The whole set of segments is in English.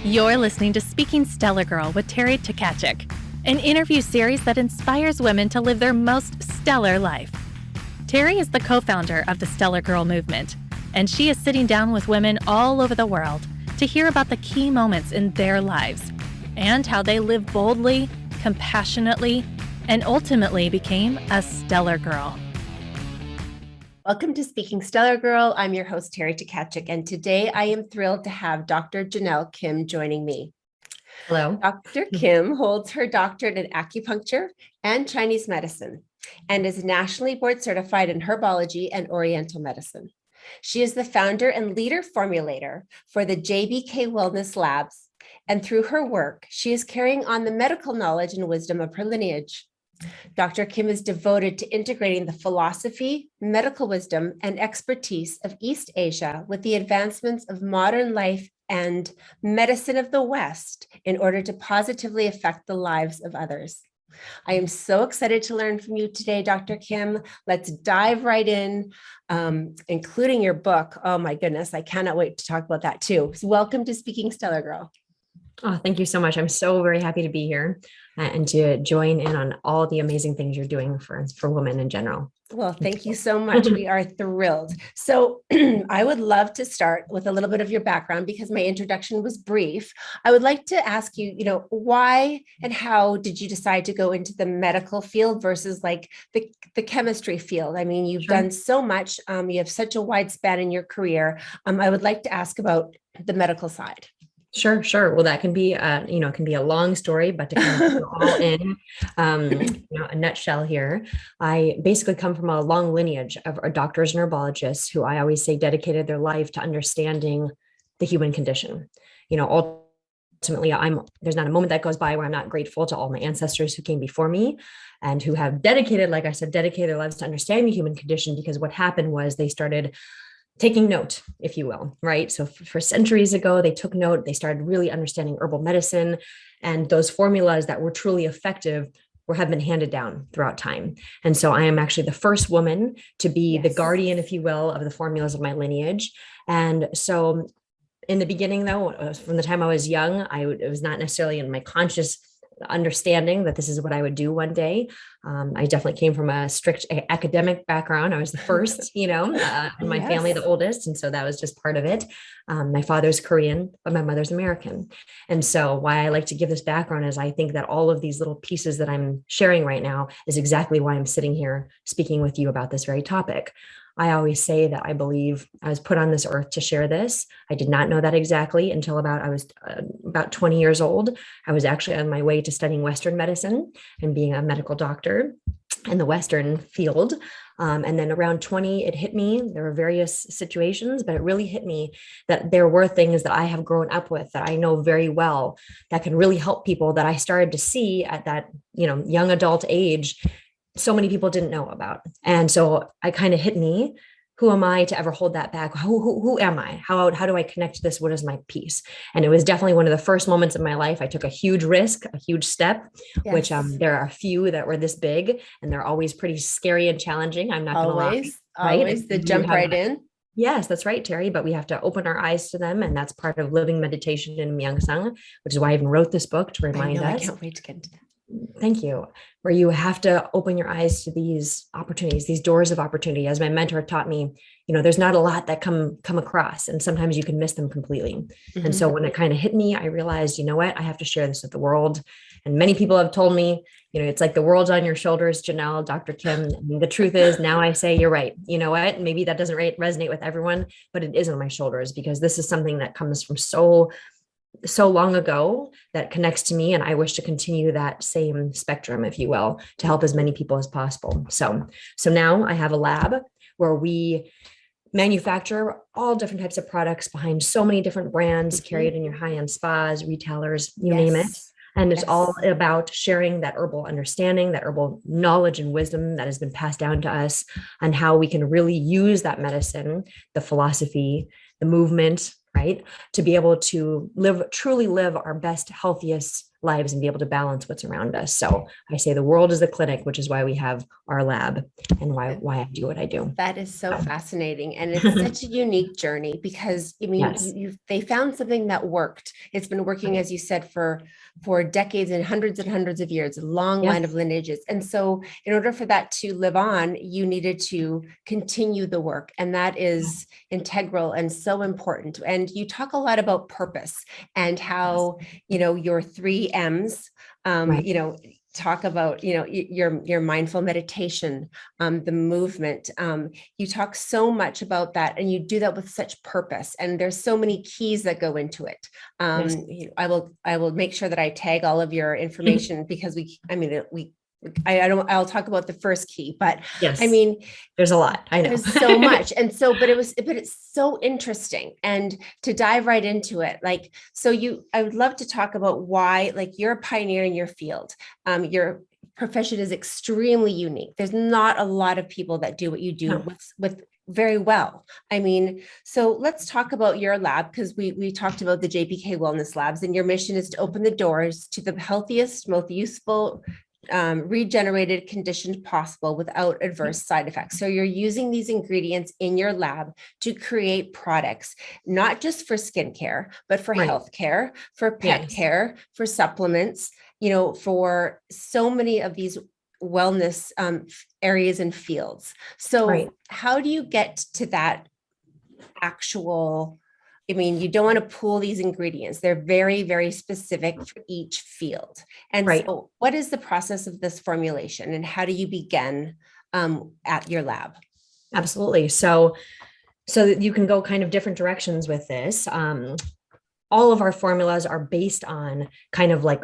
You're listening to Speaking Stellar Girl with Teri and an interview series that inspires women to live their most stellar life. Teri is the co-founder of the Stellar Girl movement, and she is sitting down with women all over the world to hear about the key moments in their lives and how they live boldly, compassionately, and ultimately became a stellar girl. Welcome to Speaking Stellar Girl. I'm your host, Teri and today I am thrilled to have Dr. Jenelle Kim joining me. Hello. Dr. Kim holds her doctorate in acupuncture and Chinese medicine and is nationally board certified in Herbology and Oriental Medicine. She is the founder and leader formulator for the JBK Wellness Labs, and through her work, she is carrying on the medical knowledge and wisdom of her lineage. Dr. Kim is devoted to integrating the philosophy, medical wisdom, and expertise of East Asia with the advancements of modern life and medicine of the West in order to positively affect the lives of others. I am so excited to learn from you today, Dr. Kim. Let's dive right in, including your book. Oh my goodness, I cannot wait to talk about that too. So welcome to Speaking Stellar Girl. Oh, thank you so much. I'm so very happy to be here and to join in on all the amazing things you're doing for women in general. Well, thank you so much. We are thrilled. So I would love to start with a little bit of your background because my introduction was brief. I would like to ask you, why and how did you decide to go into the medical field versus like the chemistry field? I mean, you've done so much. You have such a wide span in your career. I would like to ask about the medical side. Sure. Well, that can be, it can be a long story, but to kind of go all in, a nutshell here, I basically come from a long lineage of doctors and herbologists who I always say dedicated their life to understanding the human condition. Ultimately, there's not a moment that goes by where I'm not grateful to all my ancestors who came before me and who have dedicated their lives to understanding the human condition, because what happened was they started taking note, if you will, right? So for centuries ago, they took note, they started really understanding herbal medicine, and those formulas that were truly effective have been handed down throughout time. And so I am actually the first woman to be the guardian, if you will, of the formulas of my lineage. And so in the beginning, though, from the time I was young, it was not necessarily in my conscious understanding that this is what I would do one day. I definitely came from a strict academic background. I was the first, in my family, the oldest. And so that was just part of it. My father's Korean, but my mother's American. And so why I like to give this background is I think that all of these little pieces that I'm sharing right now is exactly why I'm sitting here speaking with you about this very topic. I always say that I believe I was put on this earth to share this. I did not know that exactly until I was about 20 years old. I was actually on my way to studying Western medicine and being a medical doctor in the Western field. And then around 20, it hit me. There were various situations, but it really hit me that there were things that I have grown up with that I know very well that can really help people that I started to see at that, young adult age. So many people didn't know about. And so I kind of hit me. Who am I to ever hold that back? Who am I? How do I connect to this? What is my piece? And it was definitely one of the first moments in my life. I took a huge risk, a huge step, which there are a few that were this big, and they're always pretty scary and challenging. I'm not going to lie. Always the jump right in. Yes, that's right, Teri. But we have to open our eyes to them. And that's part of living meditation in Myung Sung, which is why I even wrote this book to remind us. I can't wait to get into that. Thank you. Where you have to open your eyes to these opportunities, these doors of opportunity. As my mentor taught me, there's not a lot that come across, and sometimes you can miss them completely. Mm-hmm. And so when it kind of hit me, I realized, I have to share this with the world. And many people have told me, it's like the world's on your shoulders, Jenelle, Dr. Kim. And the truth is, now I say, you're right. You know what? Maybe that doesn't resonate with everyone, but it is on my shoulders because this is something that comes from so long ago that connects to me. And I wish to continue that same spectrum, if you will, to help as many people as possible. So now I have a lab where we manufacture all different types of products behind so many different brands, carried in your high-end spas, retailers, you name it. And it's all about sharing that herbal understanding, that herbal knowledge and wisdom that has been passed down to us, and how we can really use that medicine, the philosophy, the movement, right, to be able to truly live our best, healthiest lives and be able to balance what's around us. So I say the world is a clinic, which is why we have our lab and why I do what I do. That is so fascinating. And it's such a unique journey because, I mean, Yes. they found something that worked. It's been working, as you said, for decades and hundreds of years, a long line of lineages. And so in order for that to live on, you needed to continue the work. And that is integral and so important. And you talk a lot about purpose and how, you know, your 3 M's, you know, talk about, you know, your mindful meditation, the movement. You talk so much about that, and you do that with such purpose. And there's so many keys that go into it. You know, I will make sure that I tag all of your information because I'll talk about the first key, but I mean, there's a lot. I know there's so much. And so, but it's so interesting, and to dive right into it. Like, I would love to talk about why, like, you're a pioneer in your field. Your profession is extremely unique. There's not a lot of people that do what you do with very well. I mean, so let's talk about your lab, because we talked about the JBK Wellness Labs, and your mission is to open the doors to the healthiest, most useful, regenerated conditions possible without adverse side effects. So you're using these ingredients in your lab to create products, not just for skincare, but for healthcare, for pet care, for supplements, you know, for so many of these wellness areas and fields. So how do you get to that actual, I mean, you don't want to pool these ingredients. They're very, very specific for each field. And so what is the process of this formulation, and how do you begin at your lab? Absolutely. So you can go kind of different directions with this. All of our formulas are based on kind of like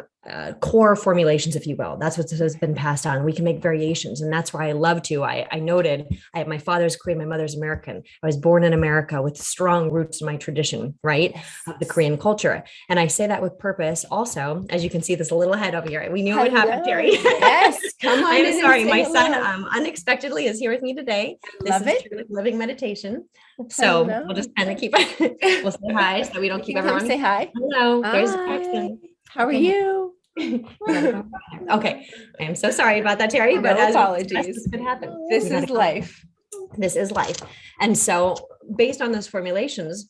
core formulations, if you will. That's what has been passed on. We can make variations. And that's why I love to. I noted my father's Korean, my mother's American. I was born in America with strong roots in my tradition, right? Of the Korean culture. And I say that with purpose. Also, as you can see, there's a little head over here. We knew it would happen, Teri. Yes, come on. I'm sorry. My son unexpectedly is here with me today. This is truly living meditation. So we'll just kind of keep, we'll say hi so we don't keep everyone. Say hi. Hello. There's Jackson. How are you? Okay. I am so sorry about that, Teri, but apologies. This could happen. This is life. This is life. And so based on those formulations,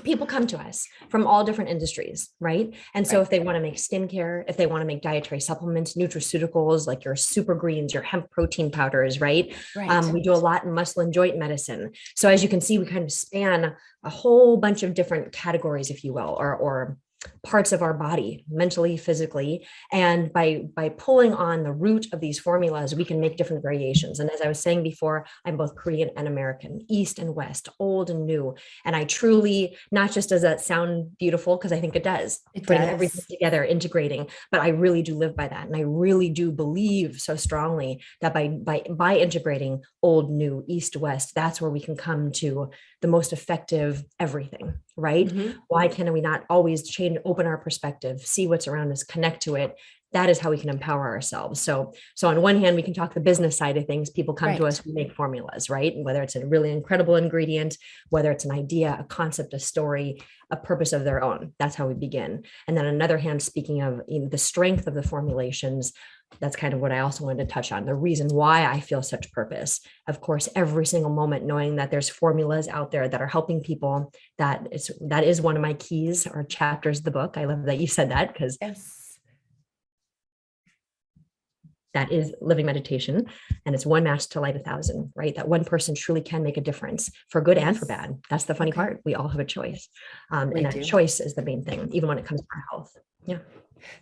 people come to us from all different industries, right? And so if they want to make skincare, if they want to make dietary supplements, nutraceuticals, like your super greens, your hemp protein powders, right? We do a lot in muscle and joint medicine. So as you can see, we kind of span a whole bunch of different categories, if you will, or parts of our body, mentally, physically. And by pulling on the root of these formulas, we can make different variations. And as I was saying before, I'm both Korean and American, East and West, old and new. And I truly, not just does that sound beautiful, because I think it does, putting everything together, integrating, but I really do live by that. And I really do believe so strongly that by integrating old, new, East, West, that's where we can come to the most effective everything, right? Why can we not always open our perspective, see what's around us, connect to it? That is how we can empower ourselves. So on one hand, we can talk the business side of things. People come to us, we make formulas, right? And whether it's a really incredible ingredient, whether it's an idea, a concept, a story, a purpose of their own, that's how we begin. And then on another hand, speaking of the strength of the formulations, that's kind of what I also wanted to touch on. The reason why I feel such purpose, of course, every single moment, knowing that there's formulas out there that are helping people, that is one of my keys or chapters of the book. I love that you said that, because that is living meditation. And it's one match to light 1,000, right? That one person truly can make a difference for good and for bad. That's the funny part. We all have a choice. And that choice is the main thing, even when it comes to our health. Yeah.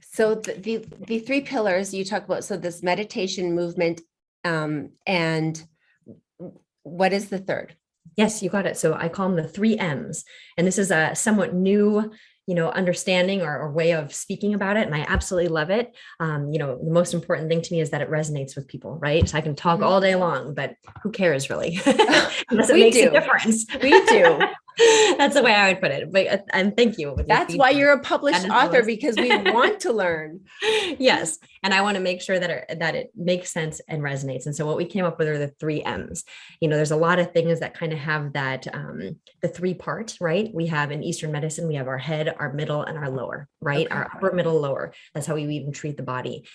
So the 3 pillars you talk about, so this meditation, movement, and what is the third? Yes, you got it. So I call them the 3 M's. And this is a somewhat new, understanding or way of speaking about it. And I absolutely love it. The most important thing to me is that it resonates with people, right? So I can talk all day long, but who cares really? Unless it makes a difference. We do. That's the way I would put it. But and thank you. With your That's why feedback. you're a published author, awesome. because we want to learn. Yes. And I want to make sure that it makes sense and resonates. And so what we came up with are the 3 M's. There's a lot of things that kind of have that, the 3 parts, right? We have in Eastern medicine, we have our head, our middle, and our lower, right? Okay. Our upper, middle, lower. That's how we even treat the body.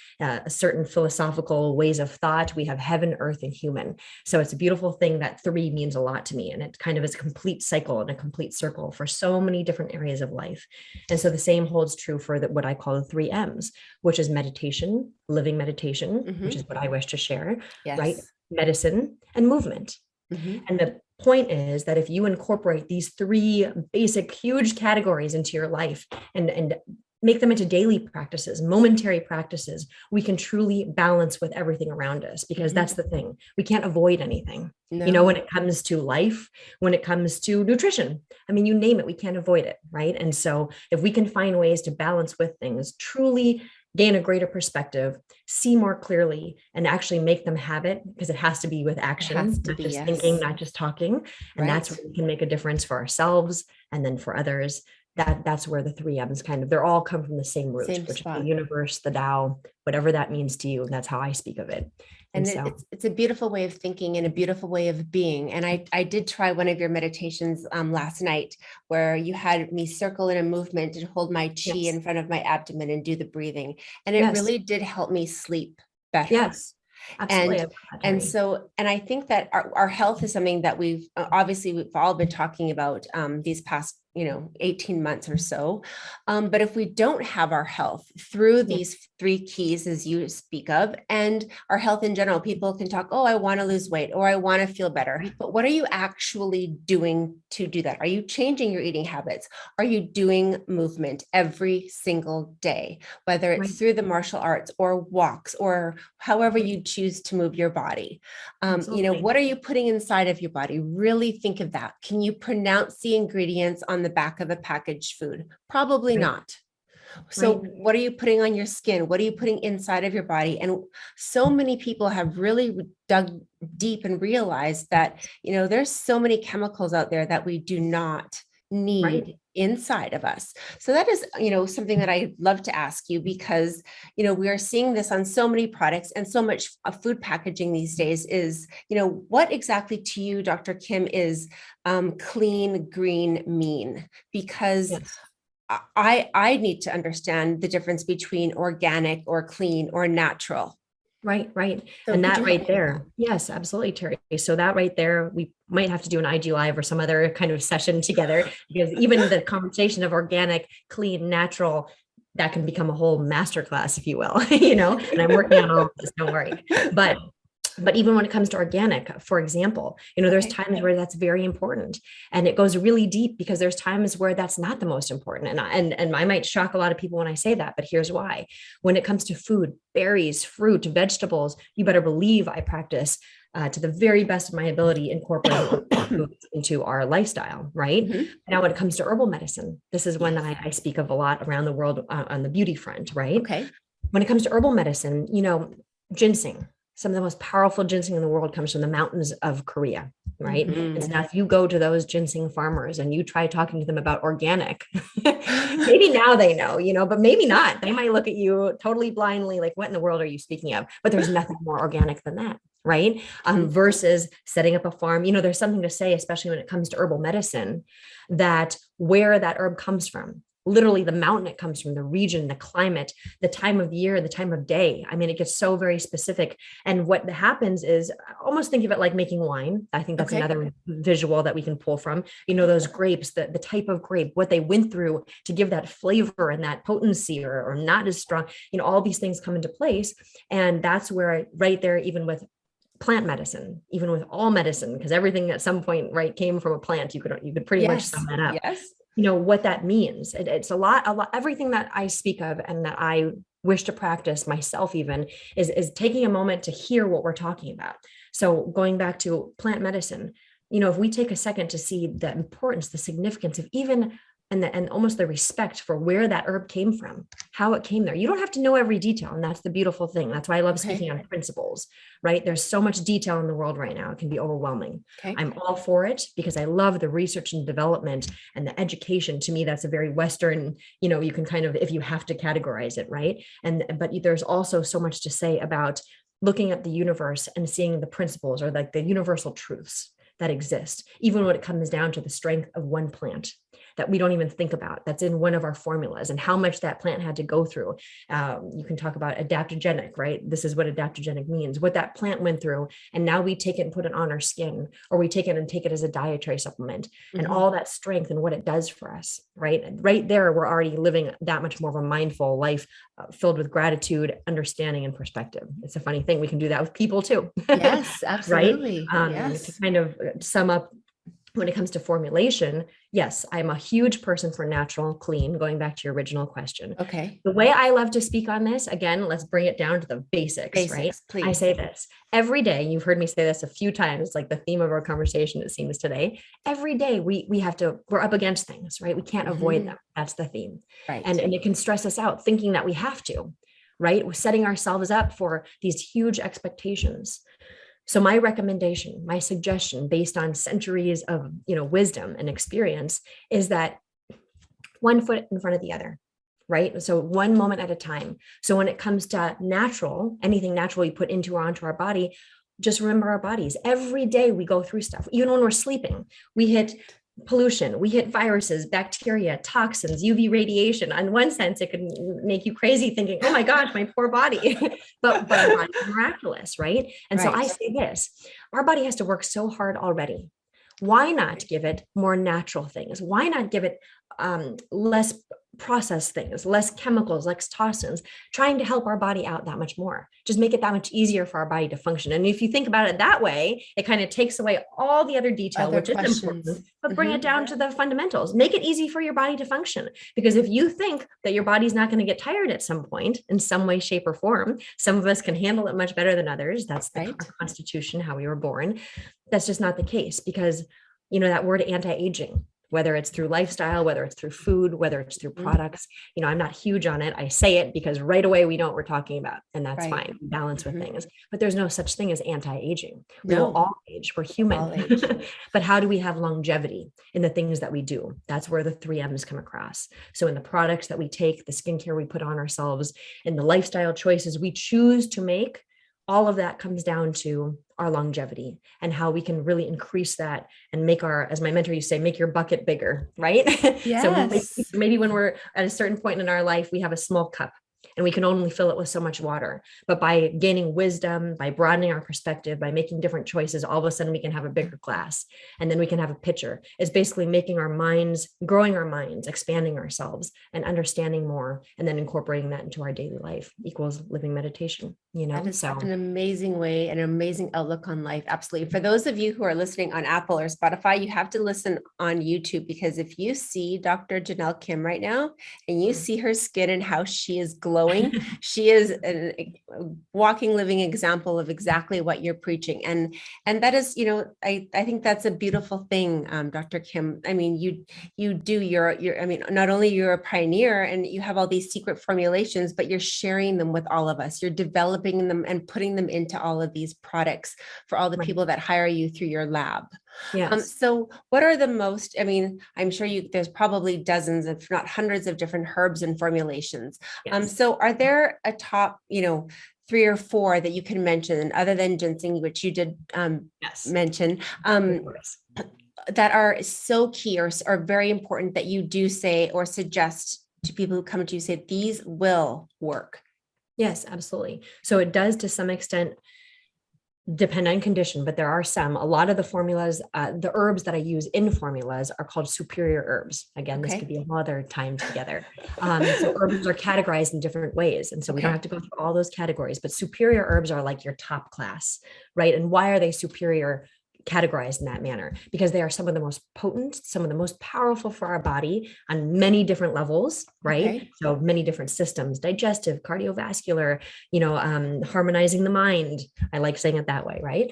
Certain philosophical ways of thought. We have heaven, earth, and human. So it's a beautiful thing that 3 means a lot to me. And it kind of is a complete cycle and a complete circle for so many different areas of life. And so the same holds true for what I call the 3 M's, which is meditation, living meditation, which is what I wish to share, right? Medicine and movement. And the point is that if you incorporate these 3 basic, huge categories into your life and make them into daily practices, momentary practices, we can truly balance with everything around us, because that's the thing. We can't avoid anything. No. When it comes to life, when it comes to nutrition, I mean, you name it, we can't avoid it, right? And so if we can find ways to balance with things, truly gain a greater perspective, see more clearly, and actually make them habit, because it has to be with action, not just thinking, not just talking. And that's where we can make a difference for ourselves and then for others. That's where the 3 M's they all come from the same root, which is the universe, the Tao, whatever that means to you. And that's how I speak of it. And so it's a beautiful way of thinking and a beautiful way of being. And I did try one of your meditations last night, where you had me circle in a movement and hold my chi in front of my abdomen and do the breathing. And it really did help me sleep better. Yes. Absolutely. And I think that our health is something that we've all been talking about these past 18 months or so. But if we don't have our health through these 3 keys, as you speak of, and our health in general, people can talk, oh, I want to lose weight, or I want to feel better. But what are you actually doing to do that? Are you changing your eating habits? Are you doing movement every single day, whether it's through the martial arts or walks or however you choose to move your body? What are you putting inside of your body? Really think of that. Can you pronounce the ingredients on the back of the packaged food? Probably not. So what are you putting on your skin? What are you putting inside of your body? And so many people have really dug deep and realized that, there's so many chemicals out there that we do not need inside of us. So that is, something that I'd love to ask you, because, we are seeing this on so many products, and so much of food packaging these days is, what exactly to you, Dr. Kim, is clean, green mean? Because I need to understand the difference between organic or clean or natural. Right. So and that right there. Yes, absolutely, Teri. So that right there, we might have to do an IG Live or some other kind of session together, because even the conversation of organic, clean, natural, that can become a whole masterclass, if you will, and I'm working on all of this, don't worry. But even when it comes to organic, for example, there's times where that's very important, and it goes really deep, because there's times where that's not the most important. And I might shock a lot of people when I say that, but here's why. When it comes to food, berries, fruit, vegetables, you better believe I practice to the very best of my ability, incorporating into our lifestyle, right? Now, when it comes to herbal medicine, this is one I speak of a lot around the world on the beauty front, right? When it comes to herbal medicine, ginseng. Some of the most powerful ginseng in the world comes from the mountains of Korea, right? And so now if you go to those ginseng farmers and you try talking to them about organic, maybe now they know, but maybe not. They might look at you totally blindly, like, what in the world are you speaking of? But there's nothing more organic than that, right? Versus setting up a farm. There's something to say, especially when it comes to herbal medicine, that where that herb comes from. Literally the mountain it comes from, the region, the climate, the time of year, the time of day. I mean, it gets so very specific. And what happens is, almost think of it like making wine. I think that's another visual that we can pull from, those grapes, the type of grape, what they went through to give that flavor and that potency or not as strong, all these things come into place. And that's where right there, even with plant medicine, even with all medicine, because everything at some point, came from a plant, you could pretty much sum that up. What that means. It's a lot, everything that I speak of and that I wish to practice myself even is taking a moment to hear what we're talking about. So going back to plant medicine, if we take a second to see the importance, the significance of even and almost the respect for where that herb came from, how it came there. You don't have to know every detail. And that's the beautiful thing. That's why I love speaking on principles, right? There's so much detail in the world right now. It can be overwhelming. I'm all for it because I love the research and development and the education. To me, that's a very Western, you can kind of, if you have to categorize it, right? But there's also so much to say about looking at the universe and seeing the principles or like the universal truths that exist, even when it comes down to the strength of one plant that we don't even think about, that's in one of our formulas, and how much that plant had to go through. You can talk about adaptogenic, right? This is what adaptogenic means, what that plant went through. And now we take it and put it on our skin, or we take it and take it as a dietary supplement, and all that strength and what it does for us, right? Right there, we're already living that much more of a mindful life filled with gratitude, understanding, and perspective. It's a funny thing. We can do that with people too. Yes, absolutely. Right? Yes. To kind of sum up, when it comes to formulation, yes, I'm a huge person for natural, clean, going back to your original question. Okay. The way I love to speak on this, again, let's bring it down to the basics, right? Please. I say this every day. You've heard me say this a few times, like the theme of our conversation, it seems today. Every day we're up against things, right? We can't avoid them. That's the theme. Right. And it can stress us out thinking that we have to, right? We're setting ourselves up for these huge expectations. So my recommendation, my suggestion, based on centuries of, wisdom and experience, is that one foot in front of the other, right? So one moment at a time. So when it comes to natural, anything natural we put into or onto our body, just remember our bodies. Every day we go through stuff. Even when we're sleeping, we hit pollution, we hit viruses, bacteria, toxins, UV radiation. In one sense, it can make you crazy thinking, oh my gosh, my poor body. but our body is miraculous, right? And so I say this, our body has to work so hard already. Why not give it more natural things? Why not give it less processed things, less chemicals, less toxins, trying to help our body out that much more? Just make it that much easier for our body to function. And if you think about it that way, it kind of takes away all the other detail, which is important, but bring it down to the fundamentals. Make it easy for your body to function. Because if you think that your body's not going to get tired at some point in some way, shape, or form, some of us can handle it much better than others. That's the constitution, how we were born. That's just not the case, because that word anti-aging, whether it's through lifestyle, whether it's through food, whether it's through products, I'm not huge on it. I say it because right away we know what we're talking about, and that's fine. Balance with things, but there's no such thing as anti-aging. We will all age. We're human. But how do we have longevity in the things that we do? That's where the 3 M's come across. So in the products that we take, the skincare we put on ourselves, in the lifestyle choices we choose to make, all of that comes down to our longevity and how we can really increase that and make as my mentor used to say, make your bucket bigger, right? Yes. So maybe when we're at a certain point in our life, we have a small cup and we can only fill it with so much water. But by gaining wisdom, by broadening our perspective, by making different choices, all of a sudden we can have a bigger glass, and then we can have a pitcher. It's basically making our minds, growing our minds, expanding ourselves and understanding more, and then incorporating that into our daily life equals living meditation. That is an amazing way, an amazing outlook on life. Absolutely. For those of you who are listening on Apple or Spotify, you have to listen on YouTube, because if you see Dr. Jenelle Kim right now and you see her skin and how she is glowing, she is a walking, living example of exactly what you're preaching. And that is, I think that's a beautiful thing, Dr. Kim. I mean, not only you're a pioneer and you have all these secret formulations, but you're sharing them with all of us. You're developing them and putting them into all of these products for all the people that hire you through your lab. Yes. So what are the most, I'm sure there's probably dozens, if not hundreds, of different herbs and formulations. Yes. So are there a top, 3 or 4 that you can mention, other than ginseng, which you did mention, that are so key or are very important that you do say or suggest to people who come to you, say these will work? Yes, absolutely. So it does to some extent depend on condition, but there are a lot of the formulas, the herbs that I use in formulas are called superior herbs. Again, this could be another time together. So herbs are categorized in different ways. And so we don't have to go through all those categories, but superior herbs are like your top class, right? And why are they superior? Categorized in that manner? Because they are some of the most potent, some of the most powerful for our body on many different levels, right? So many different systems, digestive, cardiovascular, harmonizing the mind. I like saying it that way, right?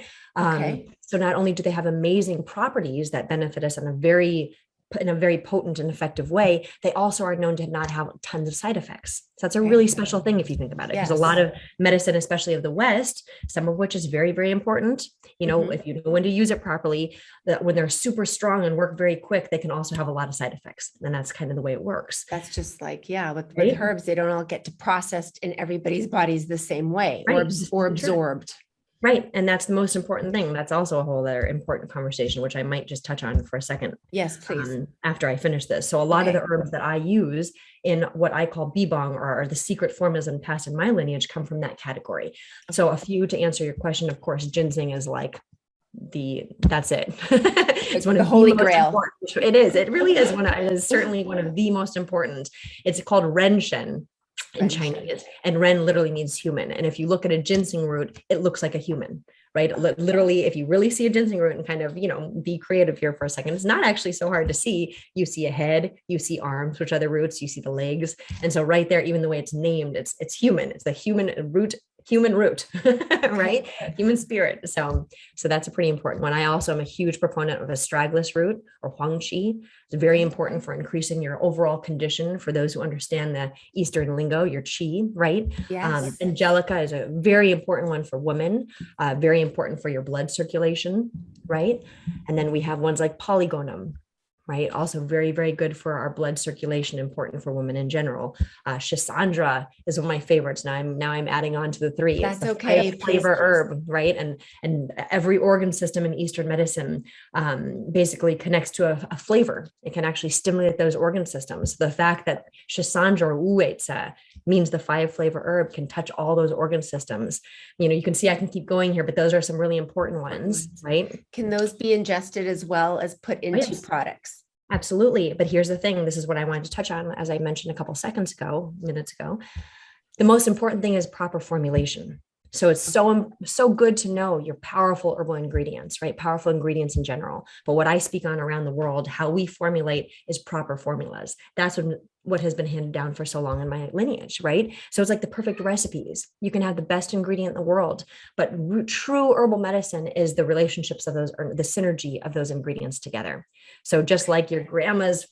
So not only do they have amazing properties that benefit us on a very in a very potent and effective way, they also are known to not have tons of side effects. So that's a really special thing if you think about it, because a lot of medicine, especially of the West, some of which is very, very important, if you know when to use it properly, that when they're super strong and work very quick, they can also have a lot of side effects. And that's kind of the way it works. That's just like, with herbs, they don't all get to processed in everybody's bodies the same way, or absorbed. Right. And that's the most important thing. That's also a whole other important conversation, which I might just touch on for a second. Yes, please. After I finish this. So a lot of the herbs that I use in what I call bibong, or the secret formulas and passed in my lineage, come from that category. So a few, to answer your question, of course, ginseng is like that's it. It's one of the holy grail. It is. It really is it is certainly one of the most important. It's called renshen in Chinese, and ren literally means human. And if you look at a ginseng root, it looks like a human, right? Literally, if you really see a ginseng root and kind of, be creative here for a second, it's not actually so hard to see. You see a head, you see arms, which are the roots, you see the legs. And so right there, even the way it's named, it's human. It's the human root, right? Human spirit. So that's a pretty important one. I also am a huge proponent of astragalus root, or huangqi. It's very important for increasing your overall condition. For those who understand the Eastern lingo, your qi, right? Yes. Angelica is a very important one for women, very important for your blood circulation, right? And then we have ones like polygonum, right? Also very, very good for our blood circulation, important for women in general. Schisandra is one of my favorites. Now I'm adding on to the three. That's okay. Flavor herb, right? And every organ system in Eastern medicine basically connects to a flavor. It can actually stimulate those organ systems. The fact that Schisandra or Wuetze means the 5 flavor herb can touch all those organ systems. You can see I can keep going here, but those are some really important ones, right? Can those be ingested as well as put into products? Absolutely. But here's the thing. This is what I wanted to touch on, as I mentioned a couple minutes ago. The most important thing is proper formulation. So it's so good to know your powerful herbal ingredients, right? Powerful ingredients in general. But what I speak on around the world, how we formulate, is proper formulas. That's what has been handed down for so long in my lineage, right? So it's like the perfect recipes. You can have the best ingredient in the world, but true herbal medicine is the relationships of those, or the synergy of those ingredients together. So just like your grandma's,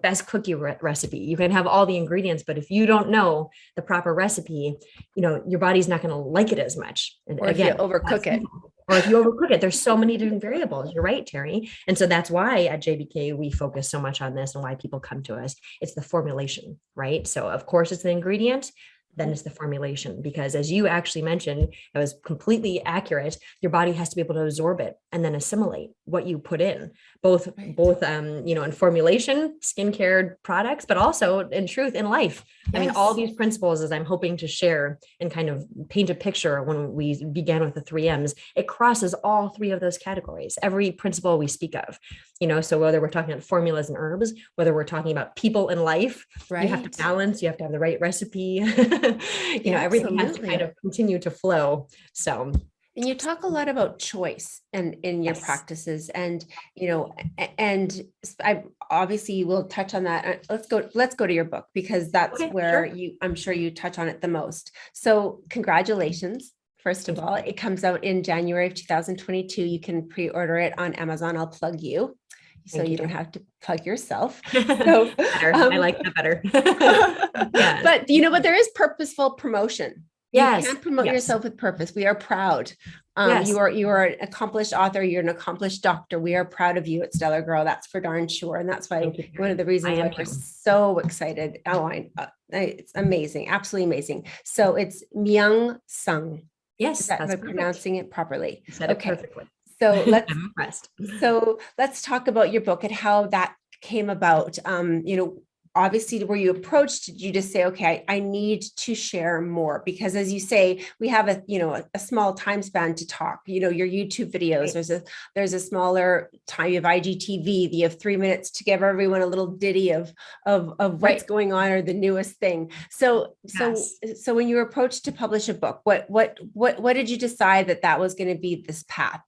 best cookie recipe, you can have all the ingredients, but if you don't know the proper recipe, your body's not going to like it as much. And or again, if you overcook it. Or if you overcook it, there's so many different variables. You're right, Teri. And so that's why at JBK, we focus so much on this, and why people come to us. It's the formulation, right? So of course it's the ingredient, then it's the formulation, because as you actually mentioned, it was completely accurate. Your body has to be able to absorb it and then assimilate what you put in, both, in formulation, skincare products, but also in truth, in life. Yes. I mean, all these principles, as I'm hoping to share and kind of paint a picture when we began with the 3 M's, it crosses all 3 of those categories, every principle we speak of, so whether we're talking about formulas and herbs, whether we're talking about people in life, you have to balance, you have to have the right recipe. Everything has to kind of continue to flow. So, and you talk a lot about choice and in your practices, and and I obviously will touch on that. Let's go to your book, because that's where I'm sure you touch on it the most. So congratulations. First of all, it comes out in January of 2022. You can pre-order it on Amazon. I'll plug you, so you don't have to plug yourself. So, I like that better. Yes. But there is purposeful promotion. Yes. You can promote yourself with purpose. We are proud. You are an accomplished author. You're an accomplished doctor. We are proud of you at Stellar Girl. That's for darn sure. And that's why one of the reasons why we're so excited. It's amazing. Absolutely amazing. So it's Myung Sung. Yes. That's pronouncing it properly. You said it perfectly. So I'm impressed. So let's talk about your book and how that came about. Obviously, were you approached? Did you just say, okay, I need to share more? Because as you say, we have a small time span to talk. Your YouTube videos, there's a smaller time. You have IGTV. You have 3 minutes to give everyone a little ditty of what's going on, or the newest thing. So when you were approached to publish a book, what did you decide that was going to be this path?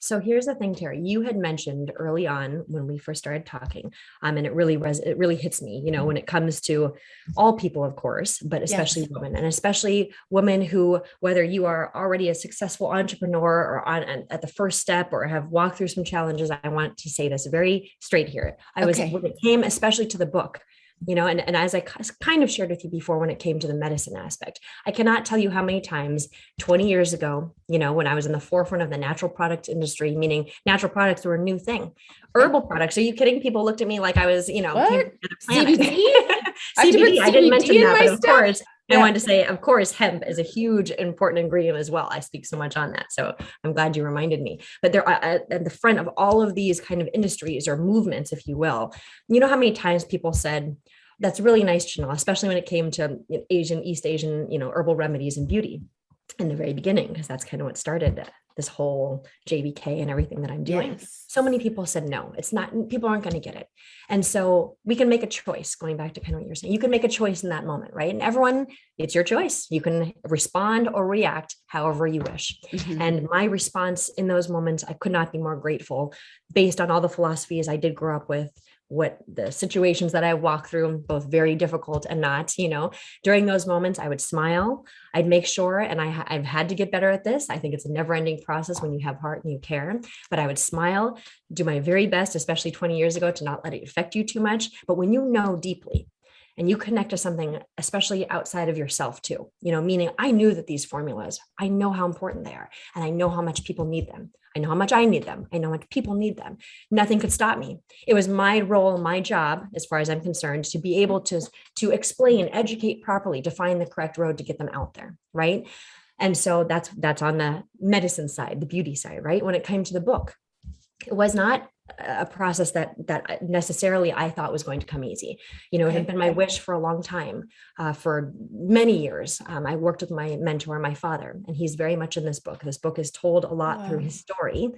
So here's the thing, Teri, you had mentioned early on when we first started talking, and it really hits me, when it comes to all people, of course, but especially Yes. women, and especially women who, whether you are already a successful entrepreneur or at the first step or have walked through some challenges, I want to say this very straight here. Okay. When it came especially to the book, and as I kind of shared with you before, when it came to the medicine aspect, I cannot tell you how many times 20 years ago, when I was in the forefront of the natural product industry, meaning natural products were a new thing. Herbal products. Are you kidding? People looked at me like I was, came from another planet. CBD? I have to put CBD. I didn't CBD mention in that, my but of stuff? course, I Yeah. wanted to say, of course, hemp is a huge, important ingredient as well. I speak so much on that. So I'm glad you reminded me. But there are at the front of all of these kind of industries or movements, if you will, how many times people said, that's really nice, Janelle, especially when it came to East Asian, herbal remedies and beauty in the very beginning, because that's kind of what started this whole JBK and everything that I'm doing. Yes. So many people said, no, it's not, people aren't going to get it. And so we can make a choice, going back to kind of what you're saying, you can make a choice in that moment, right? And everyone, it's your choice. You can respond or react however you wish. Mhm. And my response in those moments, I could not be more grateful based on all the philosophies I did grow up with, what the situations that I walk through, both very difficult and not, during those moments, I would smile. I'd make sure, and I've had to get better at this. I think it's a never ending process when you have heart and you care, but I would smile, do my very best, especially 20 years ago, to not let it affect you too much. But when you know deeply, and you connect to something, especially outside of yourself too, meaning I knew that these formulas, I know how important they are, and I know how much people need them. I know how much I need them. I know how much people need them. Nothing could stop me. It was my role, my job, as far as I'm concerned, to be able to explain, educate properly, to find the correct road to get them out there, right? And so that's on the medicine side, the beauty side, right? When it came to the book, it was not a process that necessarily I thought was going to come easy. It had been my wish for a long time, for many years. I worked with my mentor, my father, and he's very much in this book. This book is told a lot through his story.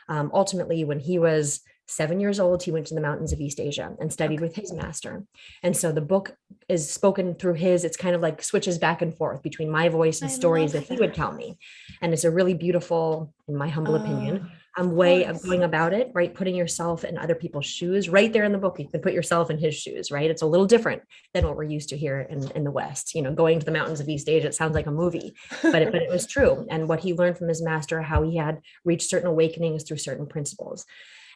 Ultimately, when he was 7 years old, he went to the mountains of East Asia and studied with his master. And so the book is spoken through it's kind of like switches back and forth between my voice and stories that he would tell me. And it's a really beautiful, in my humble opinion, way of going about it, right? Putting yourself in other people's shoes. Right there in the book, you can put yourself in his shoes, right? It's a little different than what we're used to here in the West. Going to the mountains of East Asia, it sounds like a movie, but it was true. And what he learned from his master, how he had reached certain awakenings through certain principles.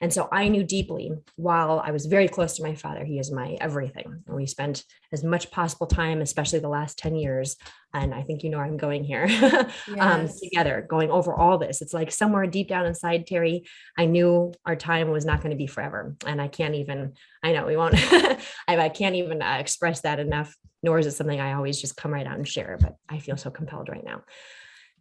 And so I knew deeply, while I was very close to my father, he is my everything. And we spent as much possible time, especially the last 10 years. And I think I'm going here, Yes. together, going over all this. It's like somewhere deep down inside, Teri, I knew our time was not going to be forever. And I know we won't, I can't even express that enough, nor is it something I always just come right out and share, but I feel so compelled right now.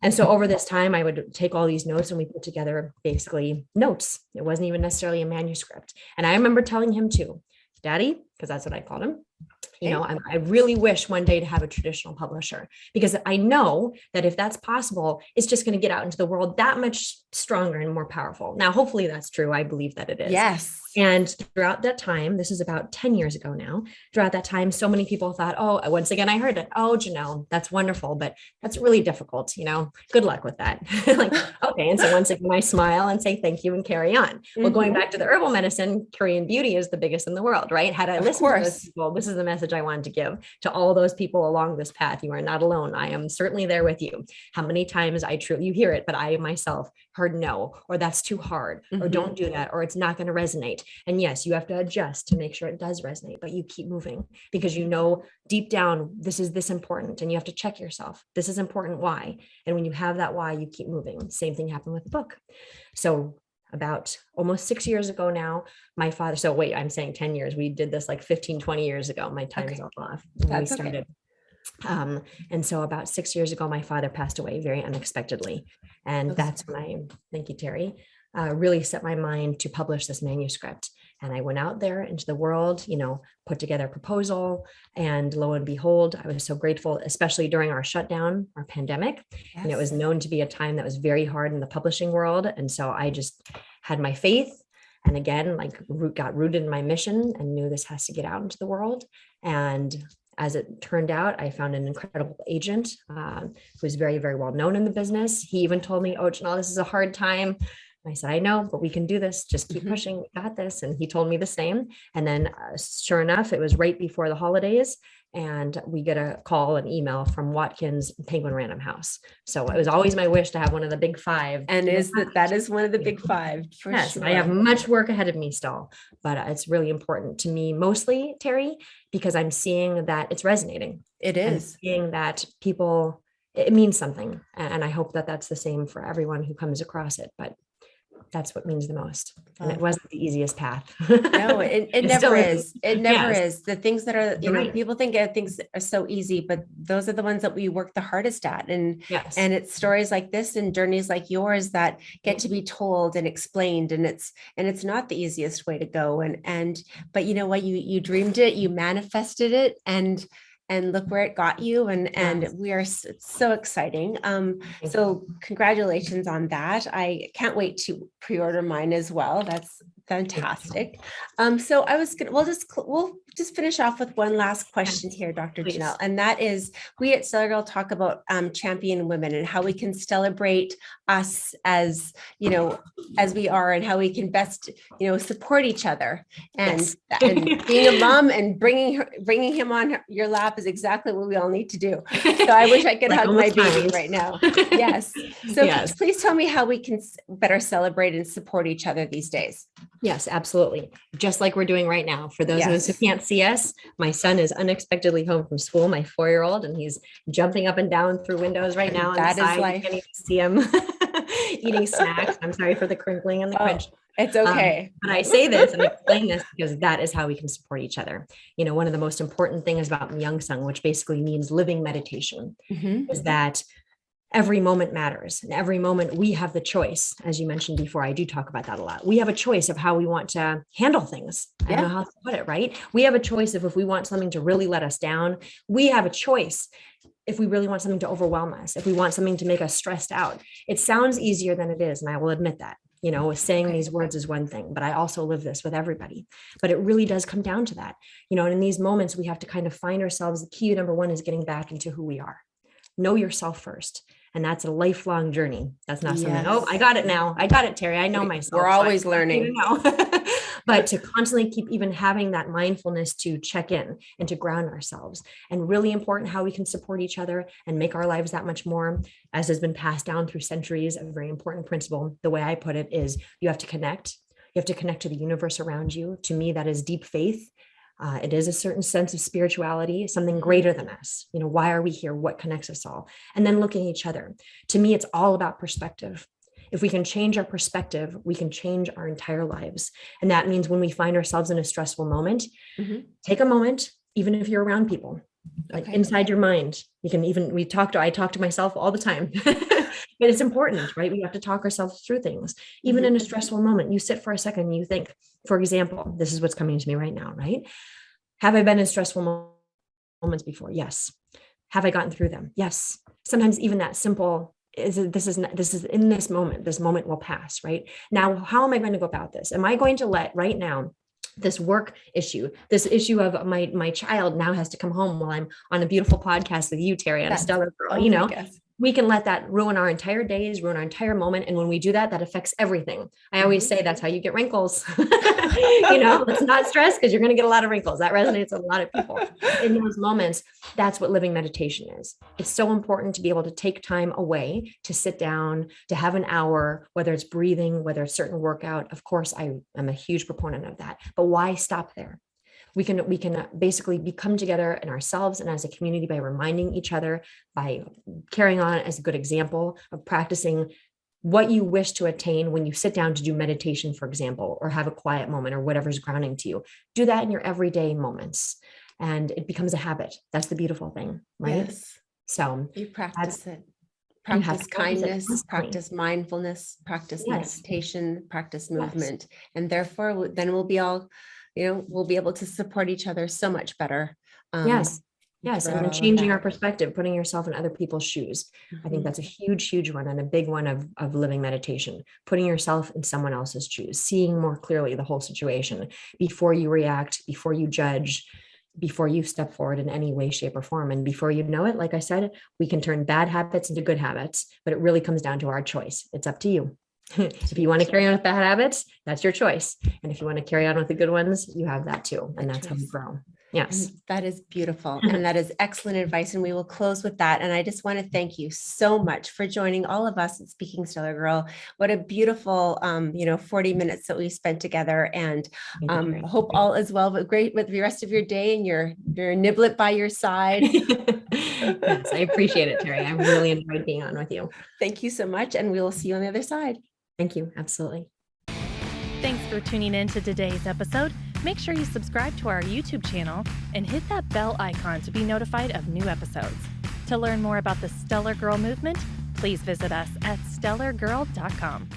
And so over this time, I would take all these notes and we put together basically notes. It wasn't even necessarily a manuscript. And I remember telling him too, Daddy, because that's what I called him, I really wish one day to have a traditional publisher, because I know that if that's possible, it's just going to get out into the world that much stronger and more powerful. Now, hopefully that's true. I believe that it is. Yes. And throughout that time, this is about 10 years ago now, throughout that time, so many people thought, oh, once again, I heard it. Oh, Janelle, that's wonderful, but that's really difficult. Good luck with that. Like, okay. And so once again, I smile and say thank you and carry on. Well, going back to the herbal medicine, Korean beauty is the biggest in the world, right? Had I listened to those people, this is the message I wanted to give to all those people along this path. You are not alone. I am certainly there with you. How many times you hear it, but I myself heard no, or that's too hard, or don't do that, or it's not going to resonate. And yes, you have to adjust to make sure it does resonate, but you keep moving because deep down, this is this important, and you have to check yourself. This is important. Why? And when you have that why, you keep moving. Same thing happened with the book. So about almost 6 years ago now, my father, so wait, I'm saying 10 years. We did this like 15, 20 years ago. My time is all off. That's we started. And so about 6 years ago, my father passed away very unexpectedly. And that's when thank you, Teri, really set my mind to publish this manuscript. And I went out there into the world, put together a proposal, and lo and behold, I was so grateful, especially during our shutdown, our pandemic. Yes. And it was known to be a time that was very hard in the publishing world. And so I just had my faith. And again, got rooted in my mission and knew this has to get out into the world. And as it turned out, I found an incredible agent who was very, very well known in the business. He even told me, oh, Janelle, this is a hard time. I said, I know, but we can do this. Just keep pushing. We got this. And he told me the same. And then sure enough, it was right before the holidays. And we get a call, an email from Watkins Penguin Random House. So it was always my wish to have one of the big five. And that is one of the big five for yes, sure. I have much work ahead of me still, but it's really important to me, mostly, Teri, because I'm seeing that it's resonating. It is. I'm seeing that people, it means something. And I hope that that's the same for everyone who comes across it. But that's what means the most. And it wasn't the easiest path. No, it never is. It never Yes. is. The things that are, Right. people think things are so easy, but those are the ones that we work the hardest at. And Yes. and it's stories like this and journeys like yours that get to be told and explained. And it's not the easiest way to go. But you know what? You dreamed it, you manifested it, and look where it got you. And we are so exciting. So congratulations on that. I can't wait to pre-order mine as well. That's fantastic. So we'll just finish off with one last question here, Dr. Please. Jenelle, and that is, we at STELLARGIRL talk about champion women and how we can celebrate us as we are, and how we can best support each other. And Yes. and being a mom and bringing him on your lap is exactly what we all need to do. So I wish I could Like hug my almost baby times. right now. Yes. So Yes. please tell me how we can better celebrate and support each other these days. Yes, absolutely. Just like we're doing right now. For those of us who Yes. can't see us, my son is unexpectedly home from school, my 4-year-old, and he's jumping up and down through windows right now. That is inside. life. You can't even see him eating snacks. I'm sorry for the crinkling and the crunch. It's okay. But I say this and explain this because that is how we can support each other. One of the most important things about Myung Sung, which basically means living meditation, is that every moment matters. And every moment we have the choice. As you mentioned before, I do talk about that a lot. We have a choice of how we want to handle things. I don't know how to put it, right? We have a choice of if we want something to really let us down. We have a choice if we really want something to overwhelm us, if we want something to make us stressed out. It sounds easier than it is. And I will admit that. Saying these words is one thing, but I also live this with everybody. But it really does come down to that. And in these moments, we have to kind of find ourselves. The key, number one, is getting back into who we are. Know yourself first. And that's a lifelong journey. That's not something, oh, I got it now. I got it, Teri. I know myself. We're always learning. But to constantly keep even having that mindfulness to check in and to ground ourselves. And really important how we can support each other and make our lives that much more, as has been passed down through centuries. A very important principle, the way I put it, is you have to connect. You have to connect to the universe around you. To me, that is deep faith. It is a certain sense of spirituality, something greater than us. Why are we here? What connects us all? And then looking at each other. To me, it's all about perspective. If we can change our perspective, we can change our entire lives. And that means when we find ourselves in a stressful moment, take a moment, even if you're around people, like inside your mind. You can even, I talk to myself all the time. But it's important, right? We have to talk ourselves through things. Even in a stressful moment, you sit for a second and you think, for example, this is what's coming to me right now, right? Have I been in stressful moments before? Yes. Have I gotten through them? Yes. Sometimes even that simple this is in this moment will pass, right? Now, how am I going to go about this? Am I going to let right now this work issue, this issue of my child now has to come home while I'm on a beautiful podcast with you, Teri, on a STELLARGIRL, we can let that ruin our entire days, ruin our entire moment. And when we do that, that affects everything. I always say that's how you get wrinkles. Let's not stress because you're going to get a lot of wrinkles. That resonates with a lot of people. In those moments, that's what living meditation is. It's so important to be able to take time away, to sit down, to have an hour, whether it's breathing, whether it's certain workout. Of course, I am a huge proponent of that. But why stop there? We can basically become together in ourselves and as a community by reminding each other, by carrying on as a good example of practicing what you wish to attain when you sit down to do meditation, for example, or have a quiet moment or whatever's grounding to you. Do that in your everyday moments and it becomes a habit. That's the beautiful thing, right? Yes. So you practice it. Practice kindness, practice mindfulness, practice meditation, practice movement. And therefore, then we'll be all we'll be able to support each other so much better. Yes. And then changing our perspective, putting yourself in other people's shoes. I think that's a huge one and a big one of living meditation, putting yourself in someone else's shoes, seeing more clearly the whole situation before you react, before you judge, before you step forward in any way, shape, or form. And before you know it, like I said, we can turn bad habits into good habits, but it really comes down to our choice. It's up to you. If you want to carry on with bad habits, that's your choice. And if you want to carry on with the good ones, you have that too. And that's how you grow. Yes. And that is beautiful. And that is excellent advice. And we will close with that. And I just want to thank you so much for joining all of us at Speaking Stellar Girl. What a beautiful, 40 minutes that we spent together, and hope all is well, but great with the rest of your day and your niblet by your side. Yes, I appreciate it, Teri. I really enjoyed being on with you. Thank you so much. And we will see you on the other side. Thank you. Absolutely. Thanks for tuning in to today's episode. Make sure you subscribe to our YouTube channel and hit that bell icon to be notified of new episodes. To learn more about the Stellar Girl movement, please visit us at stellargirl.com.